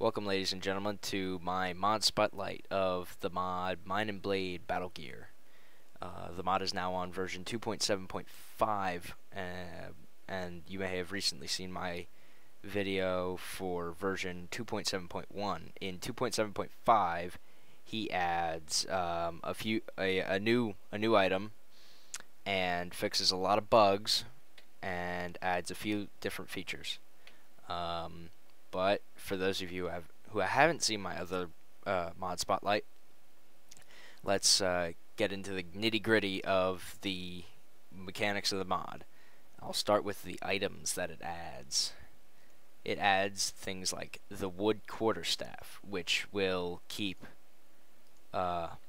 Welcome, ladies and gentlemen, to my mod spotlight of the mod Mine&Blade Battle-gear. The mod is now on version 2.7.5, and you may have recently seen my video for version 2.7.1. In 2.7.5, he adds a new item and fixes a lot of bugs and adds a few different features. But for those of you who haven't seen my other mod spotlight, let's get into the nitty-gritty of the mechanics of the mod. I'll start with the items that it adds. It adds things like the wood quarterstaff, which will keep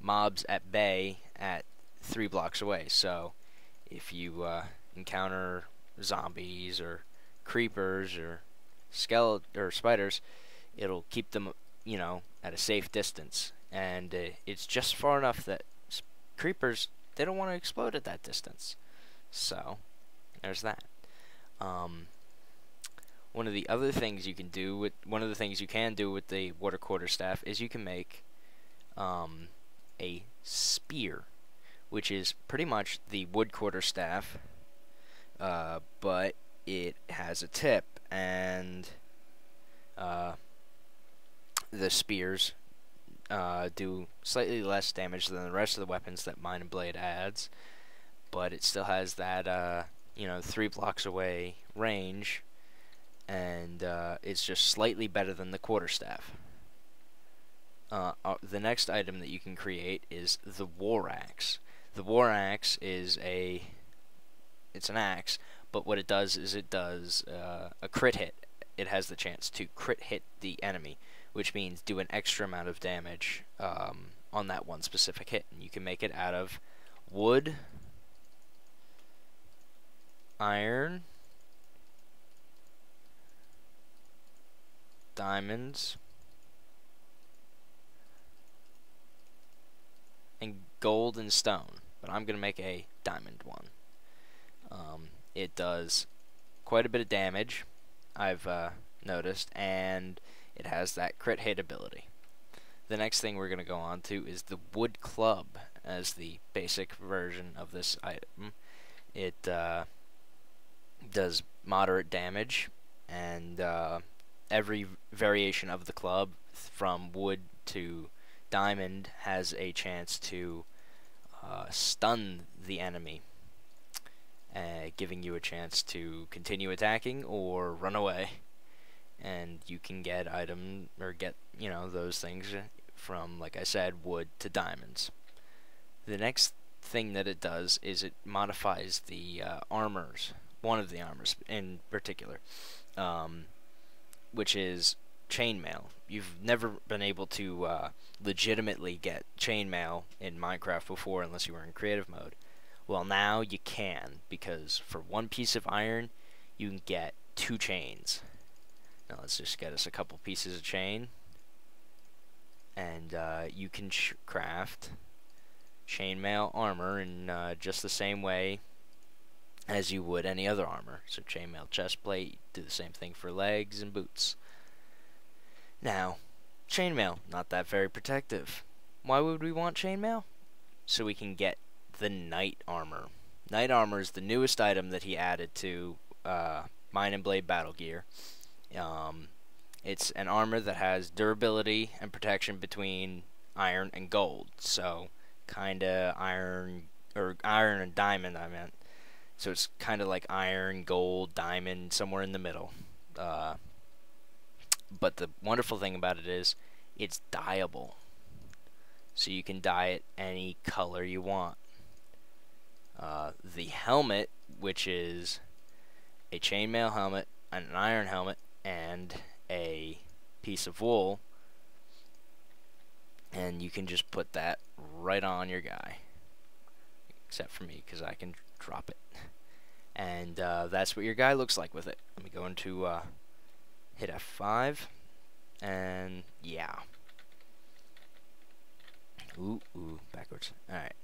mobs at bay at 3 blocks away. So if you encounter zombies or creepers or spiders, it'll keep them, at a safe distance. And it's just far enough that creepers, they don't want to explode at that distance. So there's that. One of the things you can do with the water quarterstaff is you can make a spear, which is pretty much the wood quarterstaff, but it has a tip, and the spears do slightly less damage than the rest of the weapons that Mine&Blade adds, but it still has that 3 blocks away range, and it's just slightly better than the quarterstaff. The next item that you can create is the war axe. The war axe is it's an axe, but what it does is it does a crit hit. It has the chance to crit hit the enemy, which means do an extra amount of damage on that one specific hit. And you can make it out of wood, iron, diamonds, and gold and stone. But I'm going to make a diamond one. It does quite a bit of damage, I've noticed, and it has that crit hit ability. The next thing we're going to go on to is the wood club as the basic version of this item. It does moderate damage, and every variation of the club, from wood to diamond, has a chance to stun the enemy, giving you a chance to continue attacking or run away. And you can get those things from, like I said, wood to diamonds. The next thing that it does is it modifies the armors, one of the armors in particular, which is chainmail. You've never been able to legitimately get chainmail in Minecraft before unless you were in creative mode. Well, now you can, because for 1 piece of iron, you can get 2 chains. Now let's just get us a couple pieces of chain, and you can craft chainmail armor in just the same way as you would any other armor. So chainmail chestplate, do the same thing for legs and boots. Now, chainmail, not that very protective. Why would we want chainmail? So we can get the knight armor. Knight armor is the newest item that he added to Mine&Blade Battle-gear. It's an armor that has durability and protection between iron and gold. So, kinda iron and diamond, I meant. So it's kinda like iron, gold, diamond, somewhere in the middle. But the wonderful thing about it is it's dyeable. So you can dye it any color you want. The helmet, which is a chainmail helmet, an iron helmet, and a piece of wool, and you can just put that right on your guy, except for me, because I can drop it. And that's what your guy looks like with it. Let me go into hit F5, and yeah. Ooh, backwards. Alright,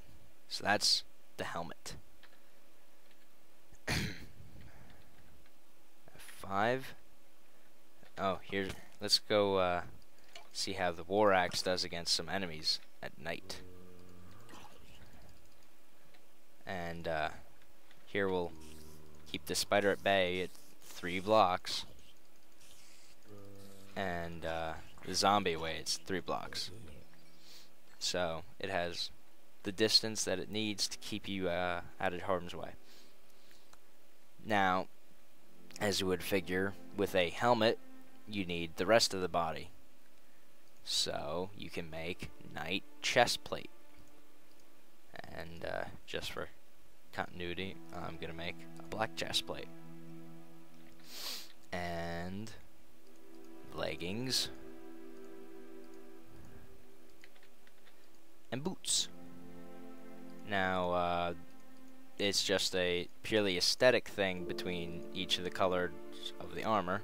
so that's the helmet. F5. Oh, here's, let's go see how the war axe does against some enemies at night. And here we'll keep the spider at bay at 3 blocks, and the zombie away, it's 3 blocks. So it has the distance that it needs to keep you out of harm's way. Now, as you would figure, with a helmet, you need the rest of the body. So you can make knight chest plate. And just for continuity, I'm going to make a black chest plate. And leggings. And boots. Now, it's just a purely aesthetic thing between each of the colors of the armor.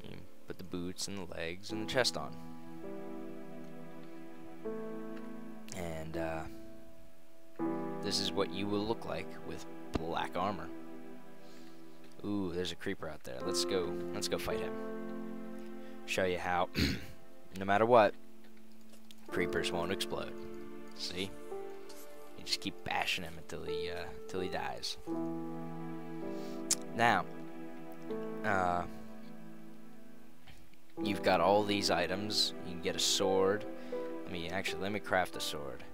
You put the boots and the legs and the chest on. And this is what you will look like with black armor. Ooh, there's a creeper out there. Let's go fight him. Show you how no matter what, creepers won't explode. See? You just keep bashing him until he dies. Now, you've got all these items. You can get a sword. Let me craft a sword.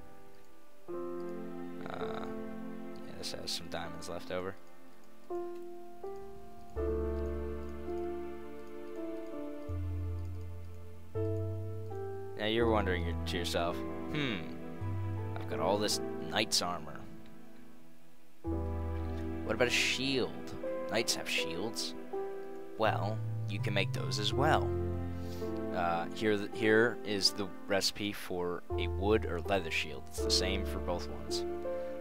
Yeah, this has some diamonds left over. Now you're wondering to yourself, I've got all this knight's armor. What about a shield? Knights have shields. Well, you can make those as well. Here is the recipe for a wood or leather shield. It's the same for both ones.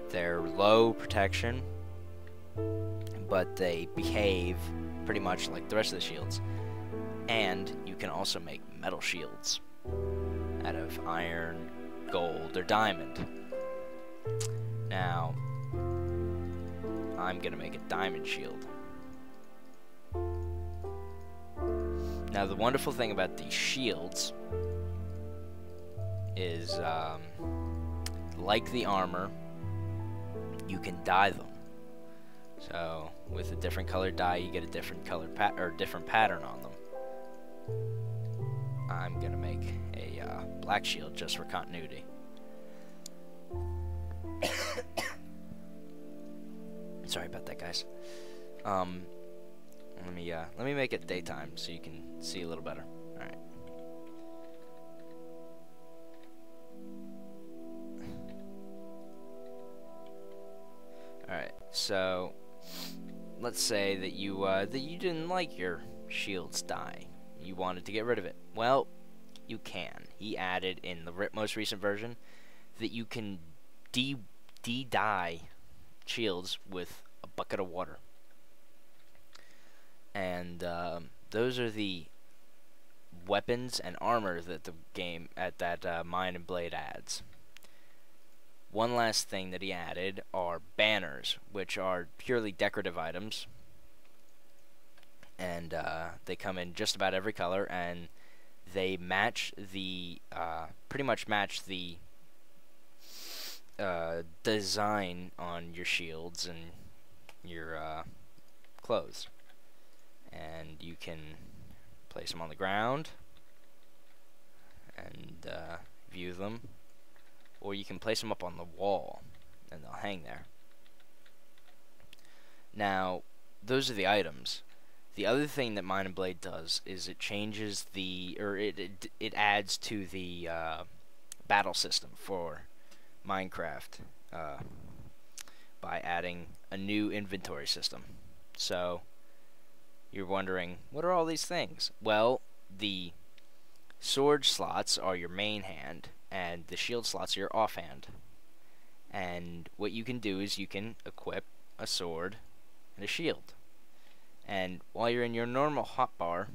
They're low protection, but they behave pretty much like the rest of the shields. And you can also make metal shields out of iron, gold, or diamond. Now, I'm gonna make a diamond shield. Now, the wonderful thing about these shields is, like the armor, you can dye them. So, with a different colored dye, you get a different color different pattern on them. I'm gonna make a black shield just for continuity. Sorry about that, guys. Let me make it daytime so you can see a little better. All right. All right. So, let's say that you didn't like your shield's dye. You wanted to get rid of it. Well, you can. He added in the most recent version that you can de-dye shields with a bucket of water. And those are the weapons and armor that the game Mine and Blade adds. One last thing that he added are banners, which are purely decorative items. And they come in just about every color, and they match the pretty much match the design on your shields and your clothes. And you can place them on the ground and view them, or you can place them up on the wall and they'll hang there. Now, those are the items. The other thing that Mine and Blade does is it changes it adds to the battle system for Minecraft by adding a new inventory system. So you're wondering, what are all these things? Well, the sword slots are your main hand, and the shield slots are your offhand. And what you can do is you can equip a sword and a shield. And while you're in your normal hotbar,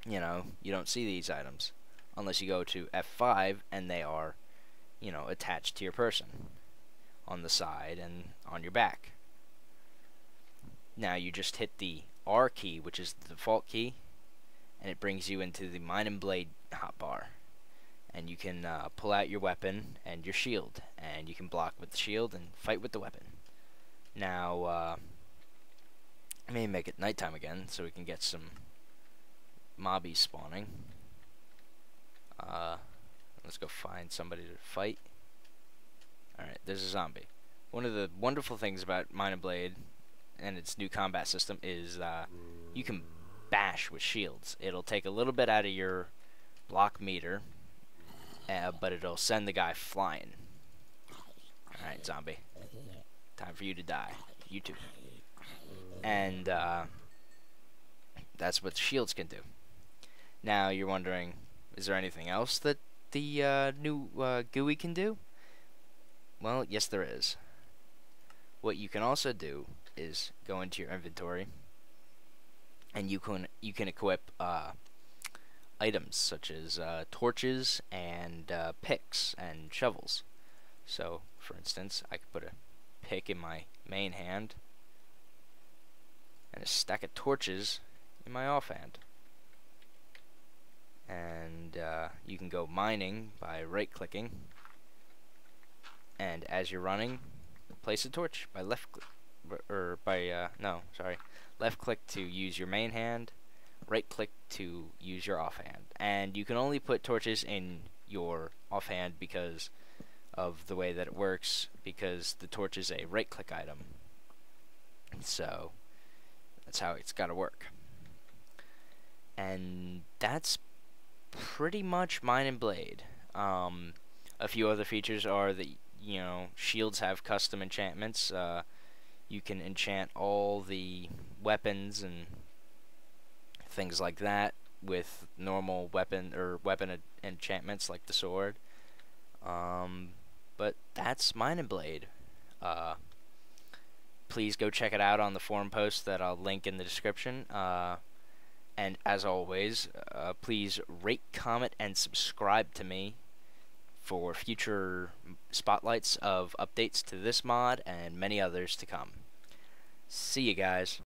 you don't see these items unless you go to F5 and they are, attached to your person on the side and on your back. Now you just hit the R key, which is the default key, and it brings you into the Mine&Blade hotbar. And you can pull out your weapon and your shield, and you can block with the shield and fight with the weapon. Now, I may make it nighttime again so we can get some mobbies spawning. Let's go find somebody to fight. Alright, there's a zombie. One of the wonderful things about Mine&Blade and its new combat system is you can bash with shields. It'll take a little bit out of your block meter, but it'll send the guy flying. Alright, zombie. Time for you to die. You too. And that's what shields can do. Now you're wondering, is there anything else that the new GUI can do? Well, yes there is. What you can also do is go into your inventory, and you can equip items such as torches and picks and shovels. So, for instance, I could put a pick in my main hand and a stack of torches in my offhand. And you can go mining by right-clicking, and as you're running, place a torch by left click to use your main hand, right click to use your offhand. And you can only put torches in your offhand because of the way that it works, because the torch is a right click item. So that's how it's got to work. And that's pretty much Mine&Blade. A few other features are that, you know, shields have custom enchantments. You can enchant all the weapons and things like that with normal weapon enchantments like the sword. But that's Mine&Blade. Please go check it out on the forum post that I'll link in the description. And as always, please rate, comment, and subscribe to me for future spotlights of updates to this mod and many others to come. See you guys.